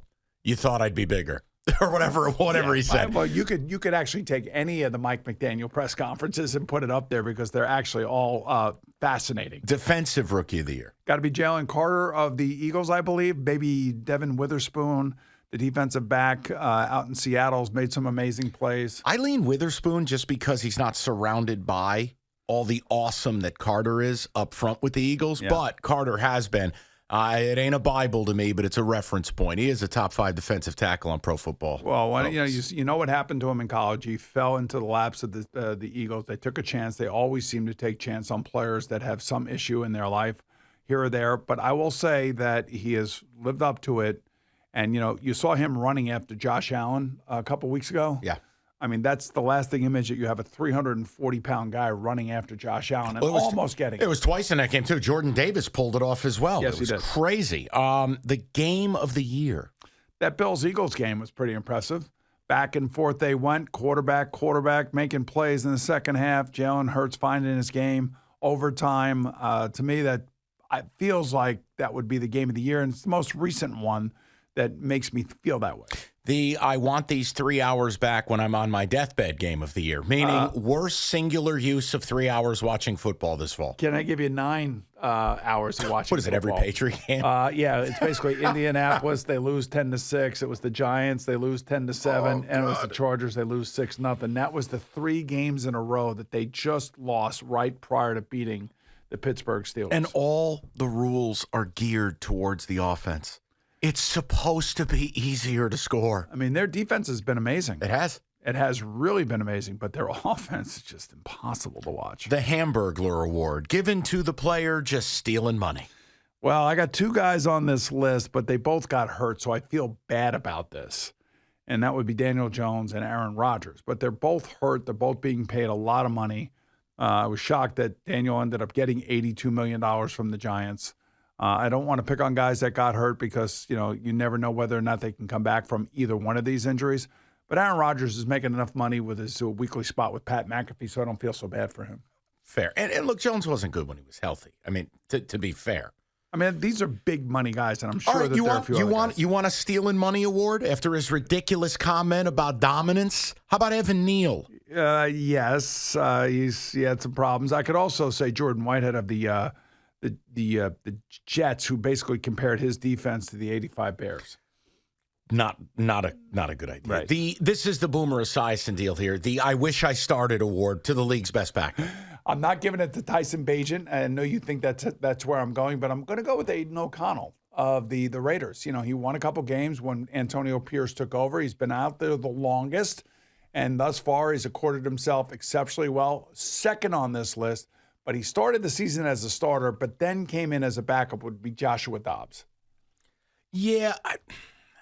Speaker 2: you thought I'd be bigger. Or whatever he said.
Speaker 4: Well, you could actually take any of the Mike McDaniel press conferences and put it up there because they're actually all fascinating.
Speaker 2: Defensive Rookie of the Year.
Speaker 4: Got to be Jalen Carter of the Eagles, I believe. Maybe Devin Witherspoon, the defensive back out in Seattle, has made some amazing plays.
Speaker 2: I lean Witherspoon just because he's not surrounded by all the awesome that Carter is up front with the Eagles, but Carter has been. It ain't a Bible to me, but it's a reference point. He is a top 5 defensive tackle on Pro Football.
Speaker 4: Well, you know what happened to him in college. He fell into the laps of the Eagles. They took a chance. They always seem to take chance on players that have some issue in their life here or there. But I will say that he has lived up to it. And, you saw him running after Josh Allen a couple weeks ago.
Speaker 2: Yeah.
Speaker 4: I mean, that's the lasting image that you have a 340-pound guy running after Josh Allen and almost getting it.
Speaker 2: It was twice in that game, too. Jordan Davis pulled it off as well.
Speaker 4: Yes,
Speaker 2: it was
Speaker 4: he did.
Speaker 2: Crazy. The game of the year.
Speaker 4: That Bills-Eagles game was pretty impressive. Back and forth they went, quarterback, making plays in the second half. Jalen Hurts finding his game. Overtime. To me, that feels like that would be the game of the year, and it's the most recent one that makes me feel that way.
Speaker 2: I want these 3 hours back when I'm on my deathbed game of the year, meaning worst singular use of 3 hours watching football this fall.
Speaker 4: Can I give you 9 hours of watching
Speaker 2: What is it,
Speaker 4: football?
Speaker 2: every Patriot game?
Speaker 4: Yeah, it's basically Indianapolis. They lose 10-6. It was the Giants. They lose 10-7. And it was the Chargers. They lose 6-0. That was the 3 games in a row that they just lost right prior to beating the Pittsburgh Steelers.
Speaker 2: And all the rules are geared towards the offense. It's supposed to be easier to score.
Speaker 4: I mean, their defense has been amazing.
Speaker 2: It has.
Speaker 4: It has really been amazing, but their offense is just impossible to watch.
Speaker 2: The Hamburglar Award, given to the player just stealing money.
Speaker 4: Well, I got 2 guys on this list, but they both got hurt, so I feel bad about this. And that would be Daniel Jones and Aaron Rodgers. But they're both hurt. They're both being paid a lot of money. I was shocked that Daniel ended up getting $82 million from the Giants. I don't want to pick on guys that got hurt because, you never know whether or not they can come back from either one of these injuries. But Aaron Rodgers is making enough money with his weekly spot with Pat McAfee, so I don't feel so bad for him.
Speaker 2: Fair. And look, Jones wasn't good when he was healthy. I mean, to be fair.
Speaker 4: I mean, these are big money guys, and I'm sure that there are a few other guys.
Speaker 2: You want a stealing money award after his ridiculous comment about dominance? How about Evan Neal?
Speaker 4: Yes, he had some problems. I could also say Jordan Whitehead of the Jets, who basically compared his defense to the '85 Bears.
Speaker 2: Not a good idea.
Speaker 4: Right.
Speaker 2: This is the Boomer Esiason deal here. The I wish I started award to the league's best back.
Speaker 4: I'm not giving it to Tyson Bagent. I know you think that's where I'm going, but I'm going to go with Aiden O'Connell of the Raiders. He won a couple games when Antonio Pierce took over. He's been out there the longest, and thus far he's accorded himself exceptionally well. Second on this list. But he started the season as a starter, but then came in as a backup, would be Joshua Dobbs.
Speaker 2: Yeah, it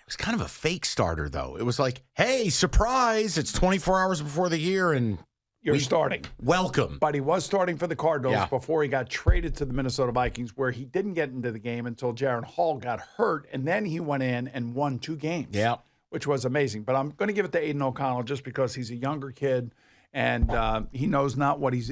Speaker 2: was kind of a fake starter, though. It was like, hey, surprise, it's 24 hours before the year, and
Speaker 4: you're starting.
Speaker 2: Welcome.
Speaker 4: But he was starting for the Cardinals before he got traded to the Minnesota Vikings, where he didn't get into the game until Jaron Hall got hurt, and then he went in and won 2 games, which was amazing. But I'm going to give it to Aiden O'Connell just because he's a younger kid. And he knows not what he's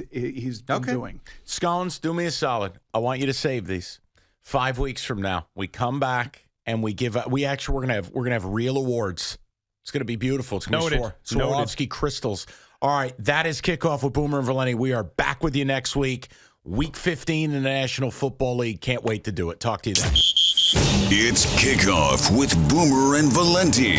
Speaker 4: been doing.
Speaker 2: Scones, do me a solid. I want you to save these. 5 weeks from now, we come back and we're gonna have real awards. It's gonna be beautiful. It's gonna be Swarovski crystals. All right, that is Kickoff with Boomer and Valenti. We are back with you next week. Week 15 in the National Football League. Can't wait to do it. Talk to you then.
Speaker 1: It's Kickoff with Boomer and Valenti.